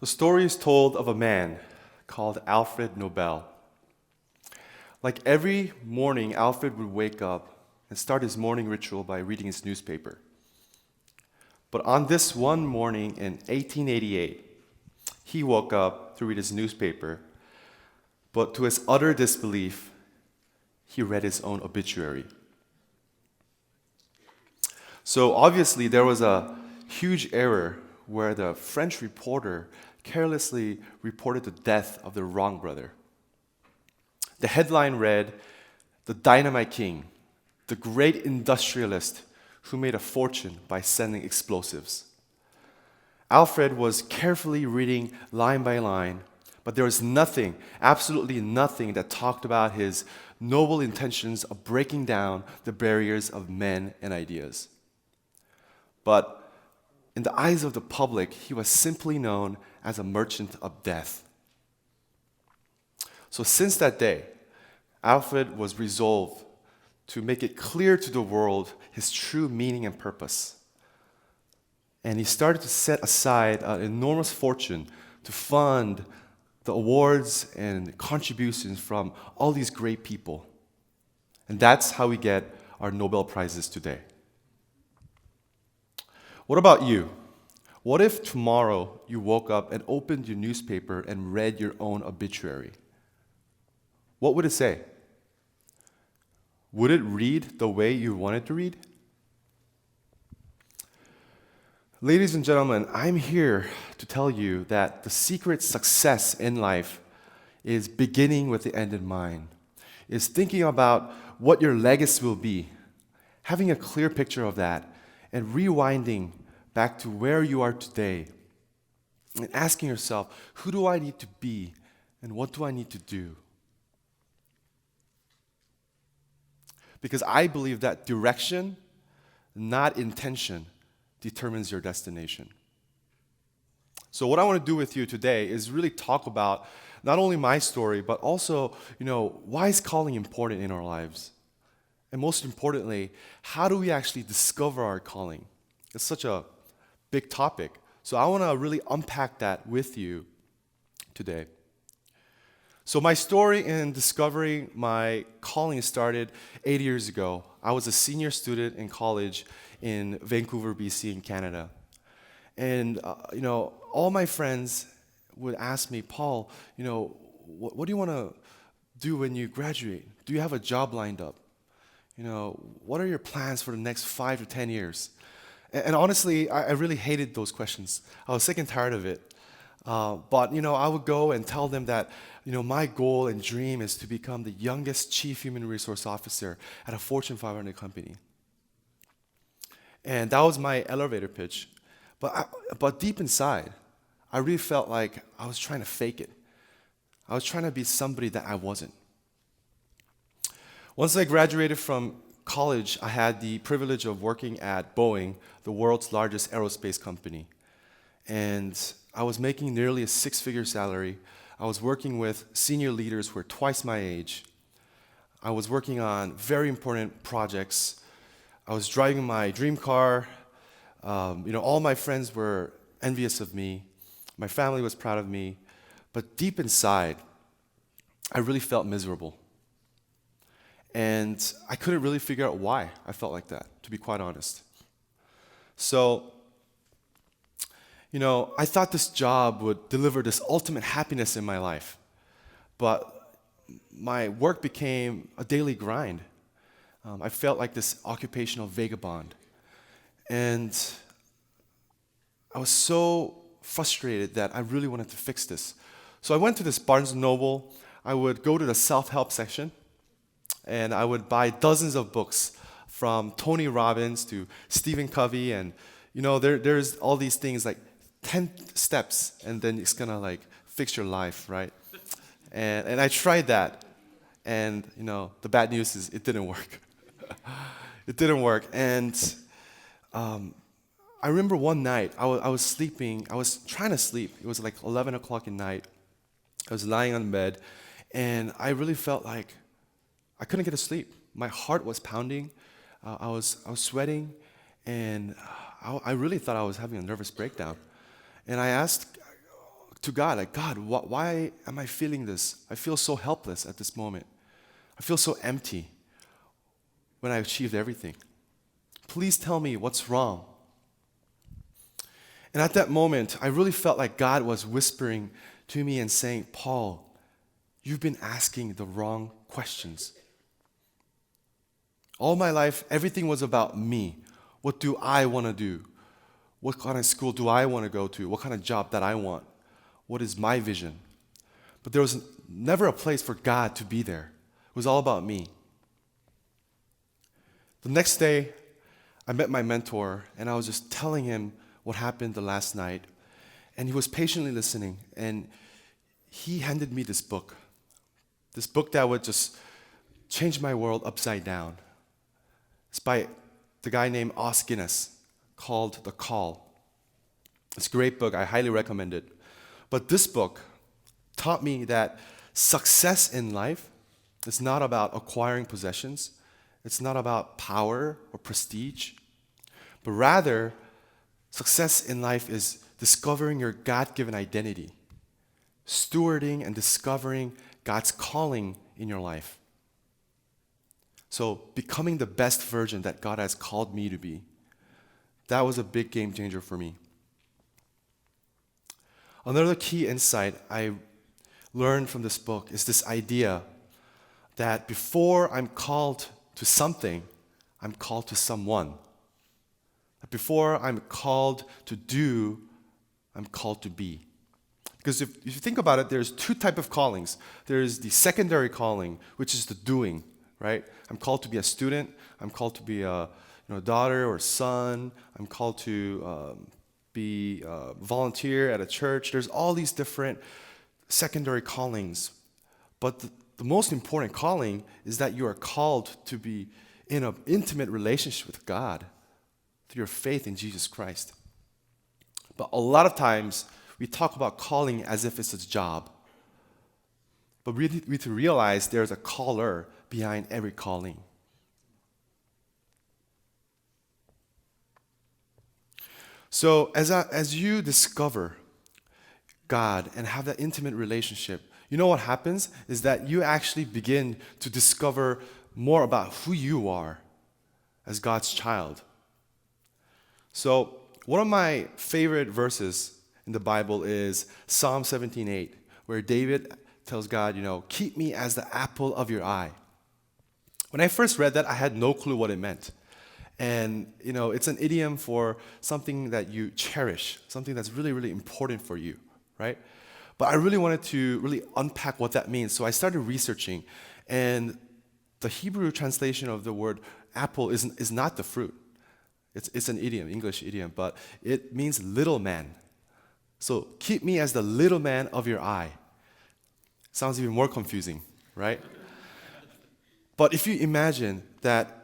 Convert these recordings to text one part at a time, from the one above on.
The story is told of a man called Alfred Nobel. Like every morning, Alfred would wake up and start his morning ritual by reading his newspaper. But on this one morning in 1888, he woke up to read his newspaper, but to his utter disbelief, he read his own obituary. So obviously, there was a huge error where the French reporter carelessly reported the death of the wrong brother. The headline read, "The Dynamite King, the great industrialist who made a fortune by sending explosives." Alfred was carefully reading line by line, but there was nothing, absolutely nothing, that talked about his noble intentions of breaking down the barriers of men and ideas. But in the eyes of the public, he was simply known as a merchant of death. So since that day, Alfred was resolved to make it clear to the world his true meaning and purpose. And he started to set aside an enormous fortune to fund the awards and contributions from all these great people. And that's how we get our Nobel Prizes today. What about you? What if tomorrow you woke up and opened your newspaper and read your own obituary? What would it say? Would it read the way you want it to read? Ladies and gentlemen, I'm here to tell you that the secret success in life is beginning with the end in mind, is thinking about what your legacy will be, having a clear picture of that, and rewinding back to where you are today and asking yourself, who do I need to be and what do I need to do? Because I believe that direction, not intention, determines your destination. So what I want to do with you today is really talk about not only my story, but also, why is calling important in our lives? And most importantly, how do we actually discover our calling? It's such a big topic. So I want to really unpack that with you today. So my story in discovering my calling started 8 years ago. I was a senior student in college in Vancouver, BC, in Canada. And, all my friends would ask me, Paul, what do you want to do when you graduate? Do you have a job lined up? What are your plans for the next 5 to 10 years? And honestly, I really hated those questions. I was sick and tired of it. But I would go and tell them that, my goal and dream is to become the youngest chief human resource officer at a Fortune 500 company. And that was my elevator pitch. But deep inside, I really felt like I was trying to fake it. I was trying to be somebody that I wasn't. Once I graduated from college, I had the privilege of working at Boeing, the world's largest aerospace company. And I was making nearly a six-figure salary. I was working with senior leaders who were twice my age. I was working on very important projects. I was driving my dream car. All my friends were envious of me. My family was proud of me. But deep inside, I really felt miserable. And I couldn't really figure out why I felt like that, to be quite honest. So, I thought this job would deliver this ultimate happiness in my life. But my work became a daily grind. I felt like this occupational vagabond. And I was so frustrated that I really wanted to fix this. So I went to this Barnes & Noble. I would go to the self-help section, and I would buy dozens of books from Tony Robbins to Stephen Covey. And, there's all these things like 10 steps, and then it's going to fix your life, right? And I tried that. And, the bad news is it didn't work. It didn't work. And I remember one night, I was sleeping. I was trying to sleep. It was like 11 o'clock at night. I was lying on bed, and I really felt like I couldn't get to sleep. My heart was pounding. I was sweating, and I really thought I was having a nervous breakdown. And I asked to God, like, God, why am I feeling this? I feel so helpless at this moment. I feel so empty when I achieved everything. Please tell me what's wrong. And at that moment, I really felt like God was whispering to me and saying, Paul, you've been asking the wrong questions. All my life, everything was about me. What do I want to do? What kind of school do I want to go to? What kind of job that I want? What is my vision? But there was never a place for God to be there. It was all about me. The next day, I met my mentor, and I was just telling him what happened the last night. And he was patiently listening, and he handed me this book that would just change my world upside down. It's by the guy named Os Guinness, called The Call. It's a great book. I highly recommend it. But this book taught me that success in life is not about acquiring possessions. It's not about power or prestige. But rather, success in life is discovering your God-given identity, stewarding and discovering God's calling in your life. So becoming the best version that God has called me to be. That was a big game changer for me. Another key insight I learned from this book is this idea that before I'm called to something, I'm called to someone. Before I'm called to do, I'm called to be. Because if you think about it, there's two types of callings. There's the secondary calling, which is the doing, right? I'm called to be a student. I'm called to be a daughter or son. I'm called to be a volunteer at a church. There's all these different secondary callings. But the most important calling is that you are called to be in an intimate relationship with God through your faith in Jesus Christ. But a lot of times, we talk about calling as if it's a job. But we need to realize there's a caller behind every calling. So as you discover God and have that intimate relationship, you know what happens is that you actually begin to discover more about who you are as God's child. So one of my favorite verses in the Bible is Psalm 17:8, where David tells God, keep me as the apple of your eye. When I first read that, I had no clue what it meant. And, it's an idiom for something that you cherish, something that's really, really important for you, right? But I really wanted to really unpack what that means. So I started researching. And the Hebrew translation of the word apple is not the fruit. It's an idiom, English idiom, but it means little man. So keep me as the little man of your eye. Sounds even more confusing, right? But if you imagine that,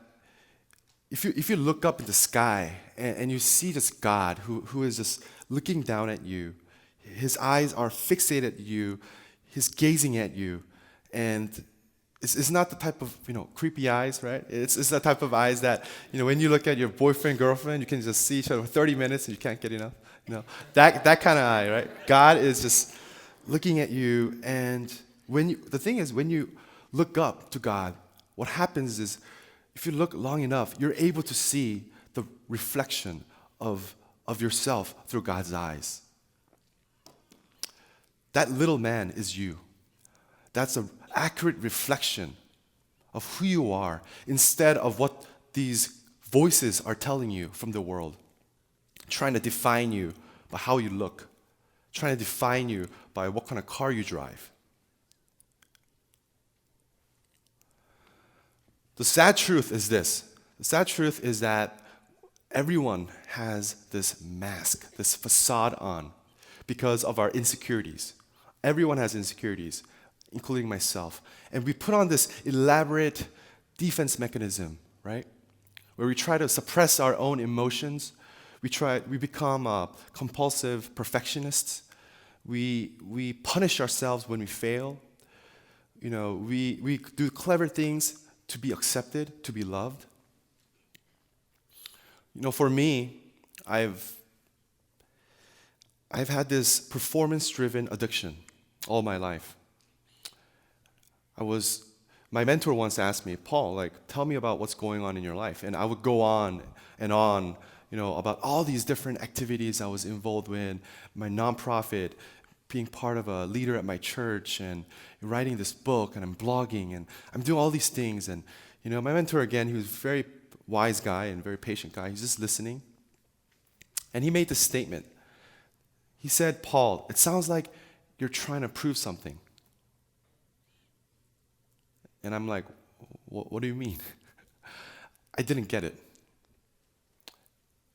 if you look up in the sky and you see this God who is just looking down at you, his eyes are fixated at you, he's gazing at you, and it's not the type of creepy eyes, right? It's the type of eyes that when you look at your boyfriend, girlfriend, you can just see each other for 30 minutes and you can't get enough. That kind of eye, right? God is just looking at you, and the thing is, when you look up to God, what happens is, if you look long enough, you're able to see the reflection of yourself through God's eyes. That little man is you. That's an accurate reflection of who you are, instead of what these voices are telling you from the world, trying to define you by how you look, trying to define you by what kind of car you drive. The sad truth is this. The sad truth is that everyone has this mask, this facade on, because of our insecurities. Everyone has insecurities, including myself. And we put on this elaborate defense mechanism, right? Where we try to suppress our own emotions. We become compulsive perfectionists. We punish ourselves when we fail. We do clever things to be accepted, to be loved. For me, I've had this performance-driven addiction all my life. My mentor once asked me, Paul, tell me about what's going on in your life. And I would go on and on, about all these different activities I was involved with, my nonprofit, being part of a leader at my church, and writing this book, and I'm blogging, and I'm doing all these things. And, my mentor, again, he was a very wise guy and very patient guy. He's just listening. And he made this statement. He said, Paul, it sounds like you're trying to prove something. And I'm like, what do you mean? I didn't get it.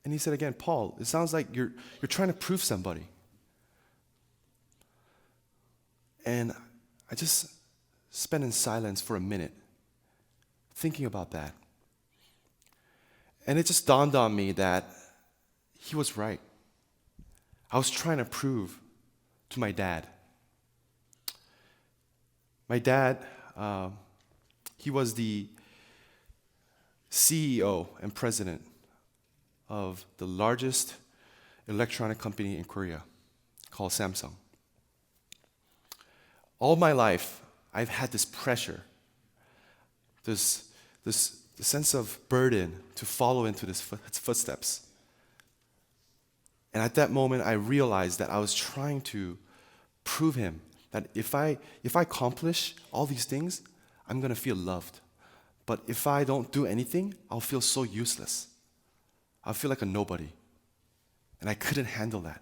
And he said again, Paul, it sounds like you're trying to prove somebody. And I just spent in silence for a minute, thinking about that. And it just dawned on me that he was right. I was trying to prove to my dad. My dad, he was the CEO and president of the largest electronic company in Korea called Samsung. All my life, I've had this pressure, this sense of burden to follow into his footsteps. And at that moment, I realized that I was trying to prove him that if I accomplish all these things, I'm going to feel loved. But if I don't do anything, I'll feel so useless. I'll feel like a nobody. And I couldn't handle that.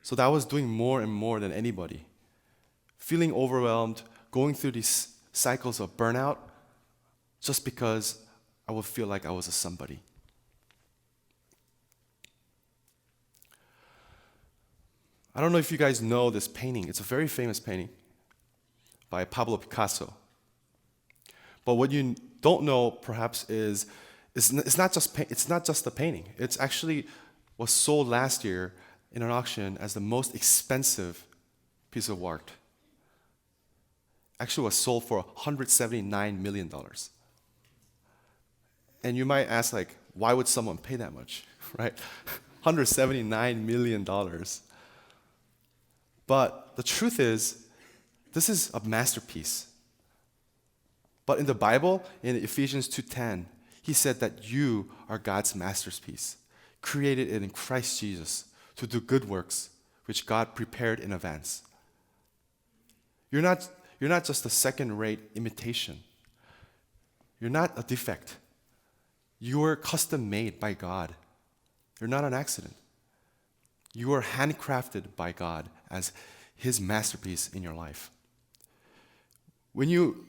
So that I was doing more and more than anybody. Feeling overwhelmed, going through these cycles of burnout, just because I would feel like I was a somebody. I don't know if you guys know this painting. It's a very famous painting by Pablo Picasso. But what you don't know, perhaps, is it's not just the painting. It's actually was sold last year in an auction as the most expensive piece of art. Actually was sold for $179 million. And you might ask, why would someone pay that much, right? $179 million. But the truth is, this is a masterpiece. But in the Bible, in Ephesians 2:10, he said that you are God's masterpiece, created in Christ Jesus to do good works, which God prepared in advance. You're not just a second-rate imitation. You're not a defect. You were custom-made by God. You're not an accident. You are handcrafted by God as His masterpiece in your life. When you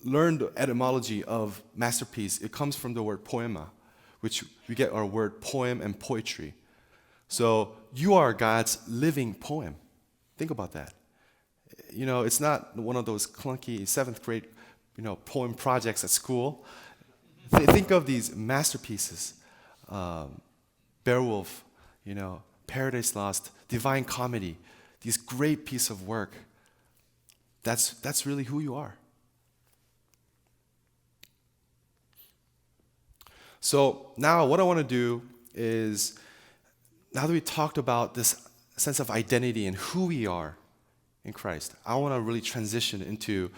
learn the etymology of masterpiece, it comes from the word poema, which we get our word poem and poetry. So you are God's living poem. Think about that. It's not one of those clunky seventh grade, poem projects at school. Think of these masterpieces, Beowulf, Paradise Lost, Divine Comedy, these great piece of work. That's really who you are. So now what I want to do is, now that we talked about this sense of identity and who we are in Christ, I want to really transition into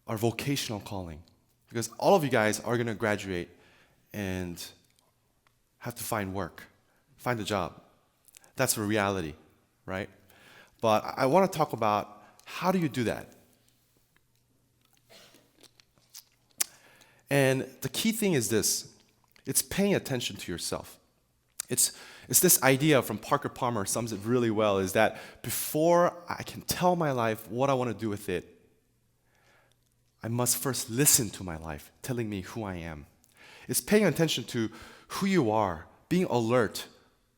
our vocational calling. Because all of you guys are going to graduate and have to find work, find a job. That's a reality, right? But I want to talk about, how do you do that? And the key thing is this. It's paying attention to yourself. It's this idea from Parker Palmer, sums it really well, is that before I can tell my life what I want to do with it, I must first listen to my life, telling me who I am. It's paying attention to who you are, being alert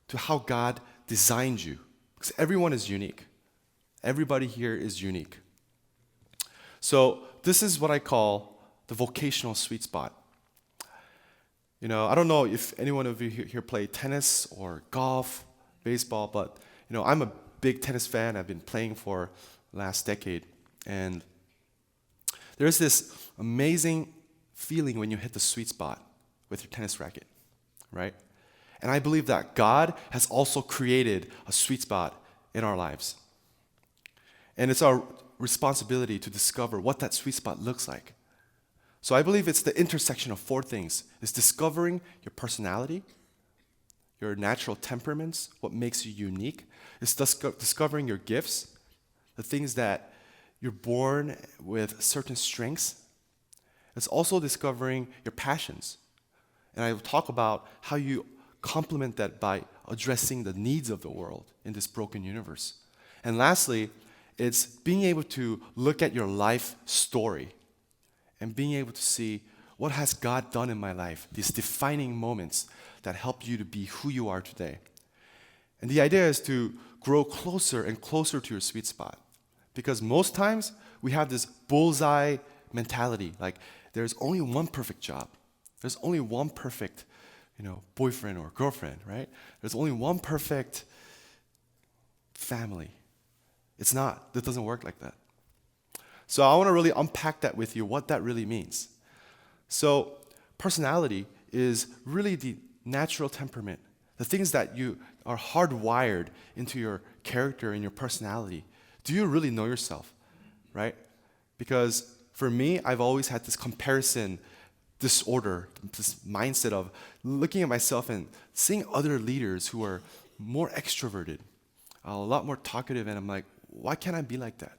to how God designed you. Because everyone is unique. Everybody here is unique. So this is what I call the vocational sweet spot. I don't know if anyone of you here play tennis or golf, baseball, but I'm a big tennis fan. I've been playing for the last decade. And there's this amazing feeling when you hit the sweet spot with your tennis racket, right? And I believe that God has also created a sweet spot in our lives. And it's our responsibility to discover what that sweet spot looks like. So I believe it's the intersection of four things. It's discovering your personality, your natural temperaments, what makes you unique. It's discovering your gifts, the things that you're born with certain strengths. It's also discovering your passions. And I will talk about how you complement that by addressing the needs of the world in this broken universe. And lastly, it's being able to look at your life story and being able to see what has God done in my life, these defining moments that help you to be who you are today. And the idea is to grow closer and closer to your sweet spot. Because most times we have this bullseye mentality, like there's only one perfect job. There's only one perfect, boyfriend or girlfriend, right? There's only one perfect family. It's not. That doesn't work like that. So I want to really unpack that with you, what that really means. So personality is really the natural temperament, the things that you are hardwired into your character and your personality. Do you really know yourself, right? Because for me, I've always had this comparison disorder, this mindset of looking at myself and seeing other leaders who are more extroverted, a lot more talkative, and I'm like, why can't I be like that?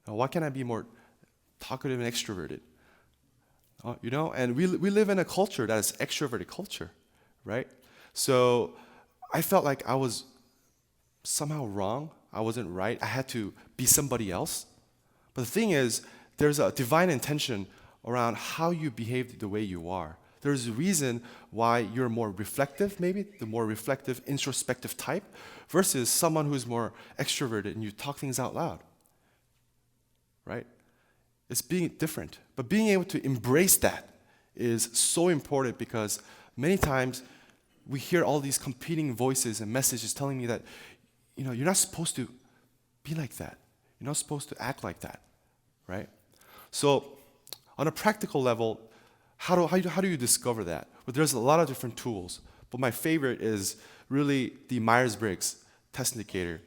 Why can't I be more talkative and extroverted? And we live in a culture that is extroverted culture, right? So I felt like I was somehow wrong. I wasn't right. I had to be somebody else. But the thing is, there's a divine intention around how you behave the way you are. There's a reason why you're more reflective, maybe, the more reflective, introspective type, versus someone who's more extroverted and you talk things out loud, right? It's being different. But being able to embrace that is so important because many times we hear all these competing voices and messages telling me that, you're not supposed to be like that. You're not supposed to act like that, right? So on a practical level, how do you discover that? Well, there's a lot of different tools, but my favorite is really the Myers-Briggs test indicator.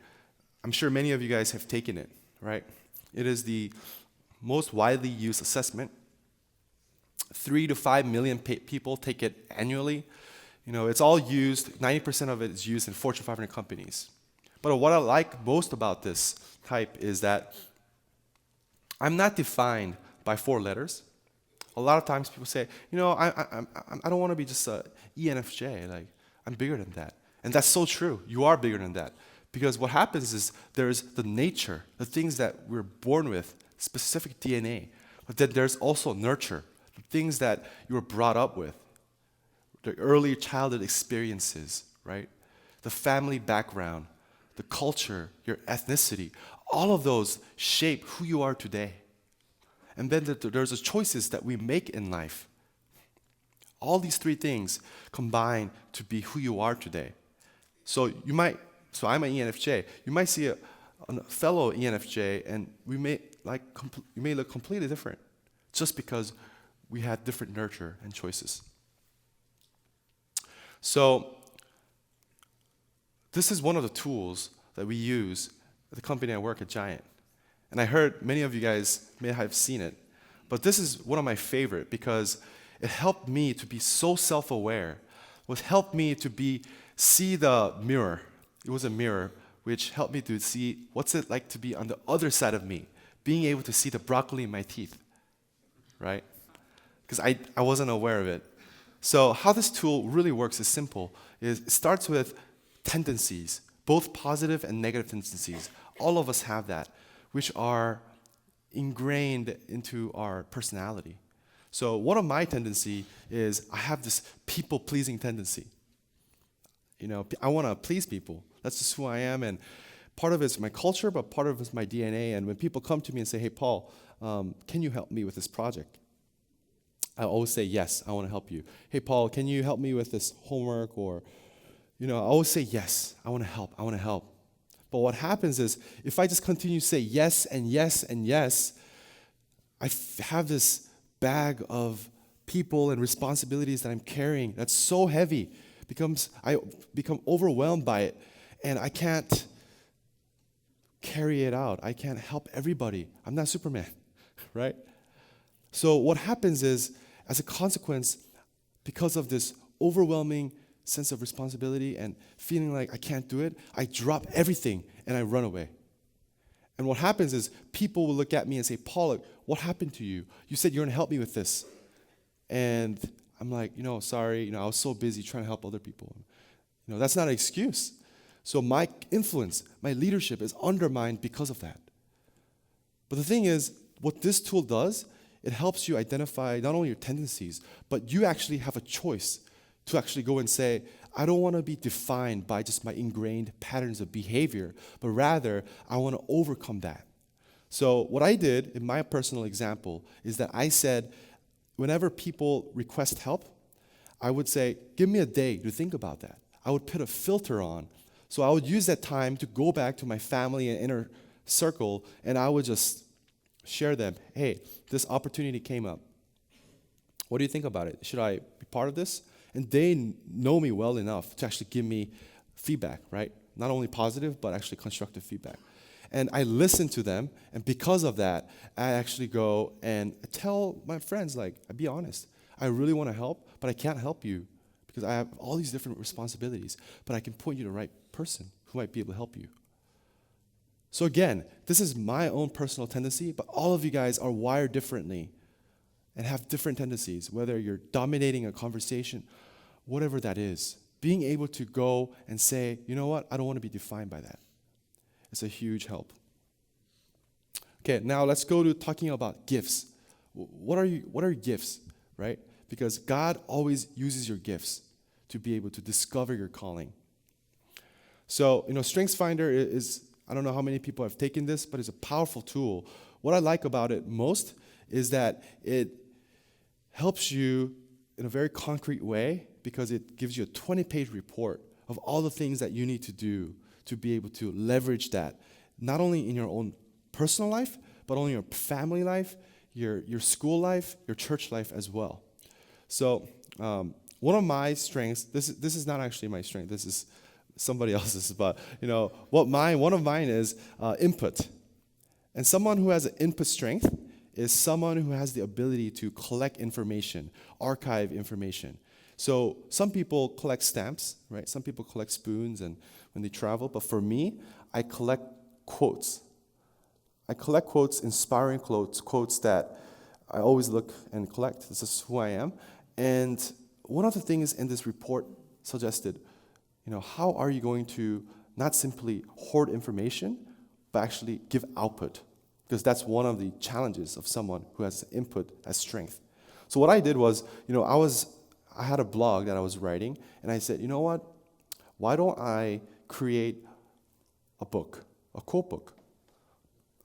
I'm sure many of you guys have taken it, right? It is the most widely used assessment. 3 to 5 million people take it annually. It's all used, 90% of it is used in Fortune 500 companies. But what I like most about this type is that I'm not defined by 4 letters. A lot of times people say, I don't want to be just a ENFJ. Like, I'm bigger than that. And that's so true. You are bigger than that. Because what happens is there's the nature, the things that we're born with, specific DNA. But then there's also nurture, the things that you were brought up with, the early childhood experiences, right? The family background, the culture, your ethnicity. All of those shape who you are today. And then there's the choices that we make in life. All these 3 things combine to be who you are today. So I'm an ENFJ. You might see a fellow ENFJ, and you may look completely different, just because we had different nurture and choices. So this is one of the tools that we use at the company I work at, Giant. And I heard many of you guys may have seen it, but this is one of my favorite because it helped me to be so self-aware. It helped me to see the mirror. It was a mirror which helped me to see what's it like to be on the other side of me, being able to see the broccoli in my teeth, right? Because I wasn't aware of it. So how this tool really works is simple. It starts with tendencies, both positive and negative tendencies. All of us have that, which are ingrained into our personality. So one of my tendency is I have this people-pleasing tendency. I want to please people. That's just who I am, and part of it's my culture, but part of it's my DNA. And when people come to me and say, "Hey, Paul, can you help me with this project?" I always say, "Yes, I want to help you." "Hey, Paul, can you help me with this homework?" Or, I always say, "Yes, I want to help. I want to help." But what happens is, if I just continue to say yes and yes and yes, I have this bag of people and responsibilities that I'm carrying that's so heavy. I become overwhelmed by it, and I can't carry it out. I can't help everybody. I'm not Superman, right? So what happens is, as a consequence, because of this overwhelming sense of responsibility and feeling like I can't do it, I drop everything and I run away. And what happens is people will look at me and say, Paul, what happened to you? You said you're going to help me with this. And I'm like, sorry, I was so busy trying to help other people. That's not an excuse. So my influence, my leadership is undermined because of that. But the thing is, what this tool does, it helps you identify not only your tendencies, but you actually have a choice to actually go and say, I don't want to be defined by just my ingrained patterns of behavior, but rather I want to overcome that. So what I did in my personal example is that I said, whenever people request help, I would say, give me a day to think about that. I would put a filter on. So I would use that time to go back to my family and inner circle, and I would just share them. Hey, this opportunity came up. What do you think about it? Should I be part of this? And they know me well enough to actually give me feedback, right? Not only positive, but actually constructive feedback. And I listen to them, and because of that, I actually go and tell my friends, I'll be honest, I really want to help, but I can't help you because I have all these different responsibilities, but I can point you to the right person who might be able to help you. So again, this is my own personal tendency, but all of you guys are wired differently and have different tendencies, whether you're dominating a conversation, whatever that is. Being able to go and say, you know what, I don't want to be defined by that. It's a huge help. Okay, now let's go to talking about gifts. What are gifts, right? Because God always uses your gifts to be able to discover your calling. So, StrengthsFinder is, I don't know how many people have taken this, but it's a powerful tool. What I like about it most is that it helps you in a very concrete way because it gives you a 20-page report of all the things that you need to do to be able to leverage that, not only in your own personal life, but only your family life, your school life, your church life as well. So one of my strengths, this is not actually my strength, this is somebody else's, but one of mine is input. And someone who has an input strength is someone who has the ability to collect information, archive information. So some people collect stamps, right? Some people collect spoons and when they travel, but for me, I collect quotes. I collect quotes, inspiring quotes that I always look and collect. This is who I am. And one of the things in this report suggested, how are you going to not simply hoard information, but actually give output? Because that's one of the challenges of someone who has input as strength. So what I did was, I had a blog that I was writing, and I said, you know what? Why don't I create a book, a quote book?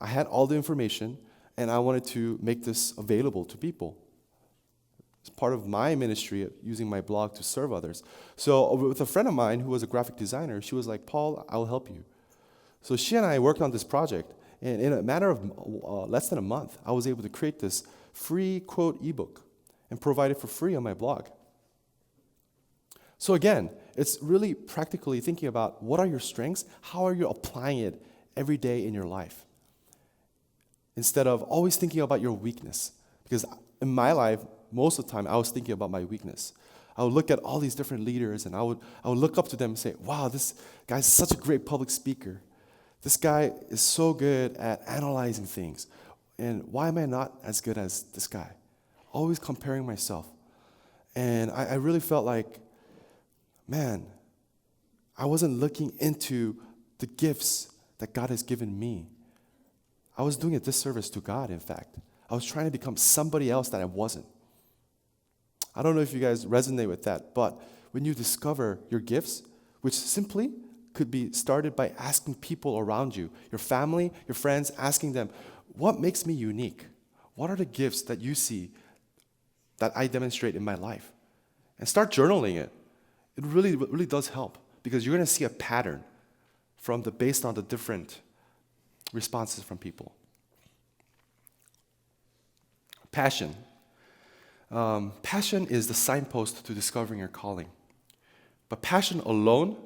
I had all the information, and I wanted to make this available to people. It's part of my ministry of using my blog to serve others. So with a friend of mine who was a graphic designer, she was like, Paul, I'll help you. So she and I worked on this project, and in a matter of less than a month, I was able to create this free quote ebook and provide it for free on my blog. So again, it's really practically thinking about what are your strengths, how are you applying it every day in your life, instead of always thinking about your weakness. Because in my life, most of the time, I was thinking about my weakness. I would look at all these different leaders, and I would look up to them and say, wow, this guy's such a great public speaker. This guy is so good at analyzing things. And why am I not as good as this guy? Always comparing myself. And I really felt like, man, I wasn't looking into the gifts that God has given me. I was doing a disservice to God, in fact. I was trying to become somebody else that I wasn't. I don't know if you guys resonate with that, but when you discover your gifts, which simply could be started by asking people around you, your family, your friends, asking them, what makes me unique? What are the gifts that you see that I demonstrate in my life? And start journaling it. It really does help because you're going to see a pattern based on the different responses from people. Passion. Passion is the signpost to discovering your calling. But passion alone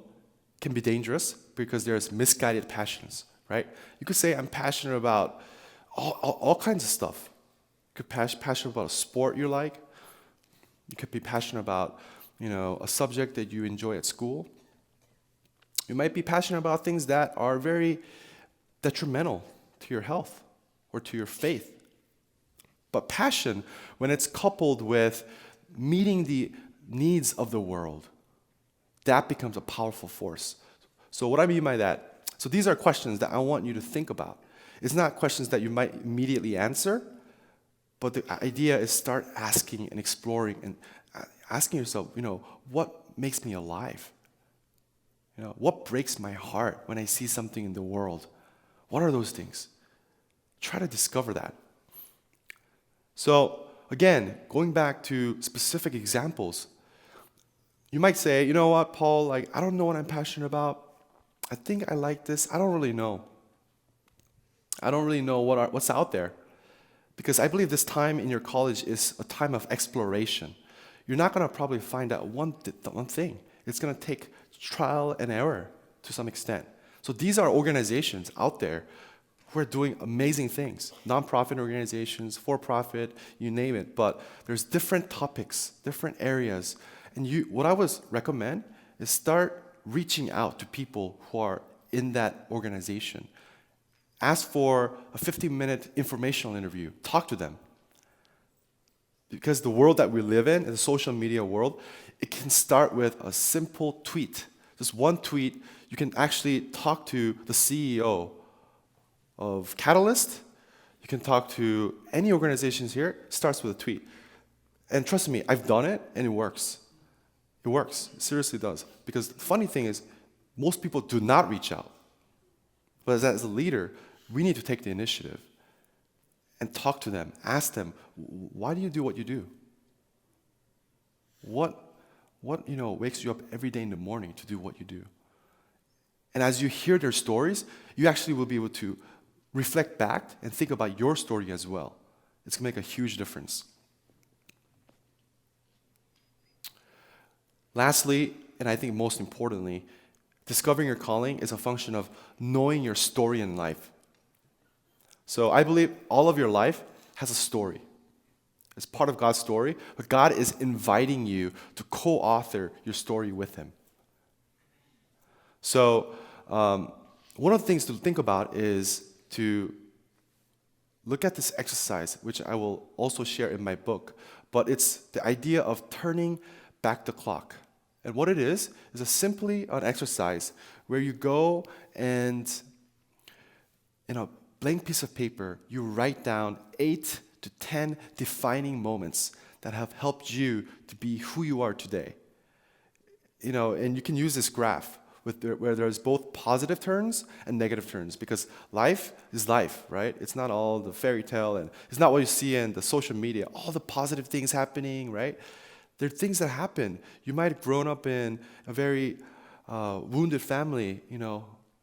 can be dangerous because there's misguided passions, right? You could say, I'm passionate about all kinds of stuff. You could be passionate about a sport you like. You could be passionate about, a subject that you enjoy at school. You might be passionate about things that are very detrimental to your health or to your faith. But passion, when it's coupled with meeting the needs of the world, that becomes a powerful force. So what I mean by that, so these are questions that I want you to think about. It's not questions that you might immediately answer, but the idea is start asking and exploring and asking yourself, what makes me alive? What breaks my heart when I see something in the world? What are those things? Try to discover that. So again, going back to specific examples, you might say, you know what, Paul, I don't know what I'm passionate about. I think I like this. I don't really know. I don't really know what's out there. Because I believe this time in your college is a time of exploration. You're not going to probably find out one thing. It's going to take trial and error to some extent. So these are organizations out there who are doing amazing things. Nonprofit organizations, for-profit, you name it. But there's different topics, different areas. And what I would recommend is start reaching out to people who are in that organization. Ask for a 15-minute informational interview. Talk to them. Because the world that we live in the social media world, it can start with a simple tweet. Just one tweet, you can actually talk to the CEO of Catalyst. You can talk to any organizations here. It starts with a tweet. And trust me, I've done it, and it works. It works. It seriously does. Because the funny thing is, most people do not reach out. But as a leader, we need to take the initiative and talk to them. Ask them, why do you do what you do? What wakes you up every day in the morning to do what you do? And as you hear their stories, you actually will be able to reflect back and think about your story as well. It's going to make a huge difference. Lastly, and I think most importantly, discovering your calling is a function of knowing your story in life. So I believe all of your life has a story. It's part of God's story, but God is inviting you to co-author your story with Him. So one of the things to think about is to look at this exercise, which I will also share in my book, but it's the idea of turning back the clock. And what it is simply an exercise where you go and in a blank piece of paper, you write down 8 to 10 defining moments that have helped you to be who you are today. And you can use this graph where there's both positive turns and negative turns, because life is life, right? It's not all the fairy tale, and it's not what you see in the social media, all the positive things happening, right? There are things that happen. You might have grown up in a very wounded family,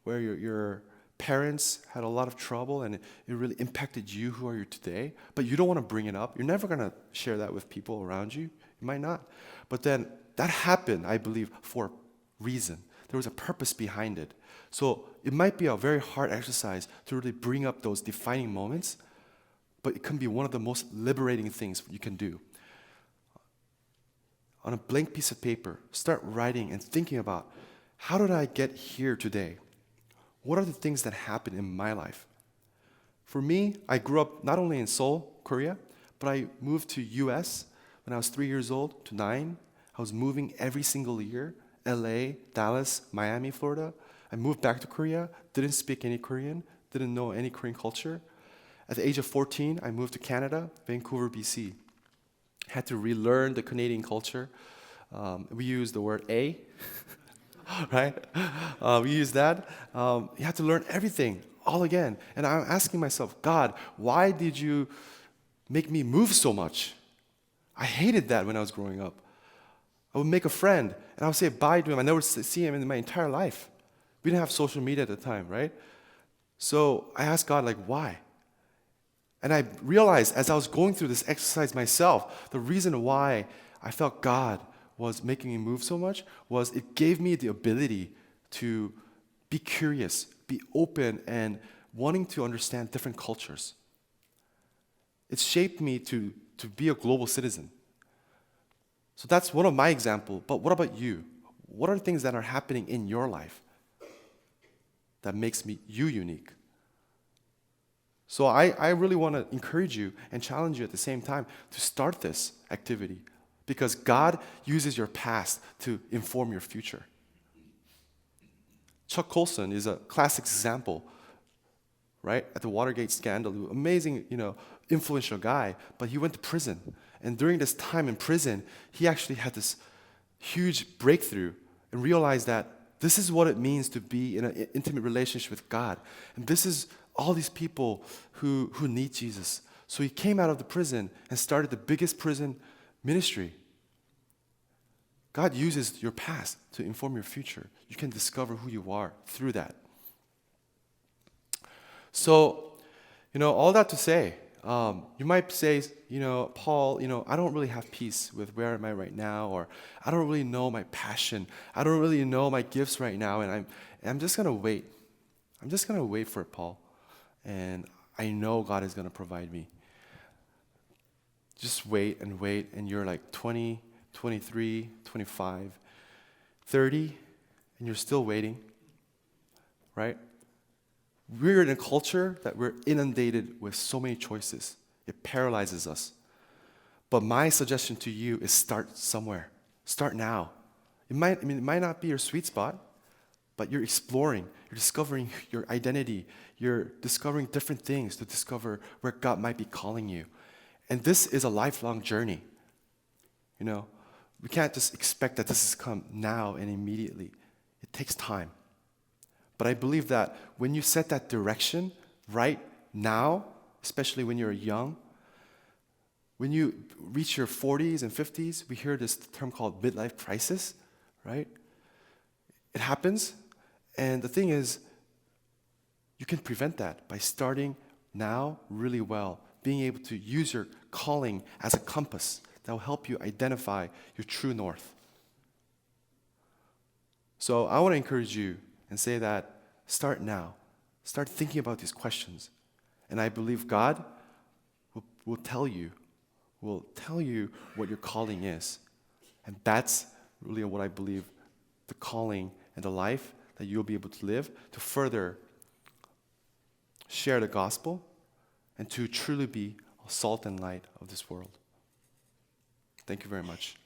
where your parents had a lot of trouble and it really impacted you who are you today, but you don't want to bring it up. You're never going to share that with people around you. You might not. But then that happened, I believe, for a reason. There was a purpose behind it. So it might be a very hard exercise to really bring up those defining moments, but it can be one of the most liberating things you can do. On a blank piece of paper, start writing and thinking about, how did I get here today? What are the things that happened in my life? For me, I grew up not only in Seoul, Korea, but I moved to US when I was 3 years old to 9. I was moving every single year, LA, Dallas, Miami, Florida. I moved back to Korea, didn't speak any Korean, didn't know any Korean culture. At the age of 14, I moved to Canada, Vancouver, BC. Had to relearn the Canadian culture. We use the word A. Right? We use that. You have to learn everything all again. And I'm asking myself, God, why did you make me move so much? I hated that when I was growing up. I would make a friend, and I would say bye to him. I never see him in my entire life. We didn't have social media at the time, right? So I asked God, why? And I realized as I was going through this exercise myself, the reason why I felt God was making me move so much was it gave me the ability to be curious, be open, and wanting to understand different cultures. It shaped me to be a global citizen. So that's one of my examples. But what about you? What are things that are happening in your life that makes you unique? So I really want to encourage you and challenge you at the same time to start this activity because God uses your past to inform your future. Chuck Colson is a classic example, right? At the Watergate scandal, amazing, influential guy, but he went to prison. And during this time in prison, he actually had this huge breakthrough and realized that this is what it means to be in an intimate relationship with God. And this is all these people who need Jesus. So he came out of the prison and started the biggest prison ministry. God uses your past to inform your future. You can discover who you are through that. So, all that to say, you might say, Paul, I don't really have peace with where am I right now, or I don't really know my passion. I don't really know my gifts right now, and I'm just going to wait. I'm just going to wait for it, Paul. And I know God is going to provide me. Just wait, and you're like 20, 23, 25, 30, and you're still waiting, right? We're in a culture that we're inundated with so many choices. It paralyzes us. But my suggestion to you is start somewhere. Start now. It might not be your sweet spot, but you're exploring. You're discovering your identity. You're discovering different things to discover where God might be calling you. And this is a lifelong journey. We can't just expect that this has come now and immediately. It takes time. But I believe that when you set that direction right now, especially when you're young, when you reach your 40s and 50s, we hear this term called midlife crisis, right? It happens, and the thing is, you can prevent that by starting now really well, being able to use your calling as a compass that will help you identify your true north. So I want to encourage you and say that start now. Start thinking about these questions. And I believe God will tell you what your calling is. And that's really what I believe the calling and the life that you'll be able to live to further share the gospel and to truly be a salt and light of this world. Thank you very much.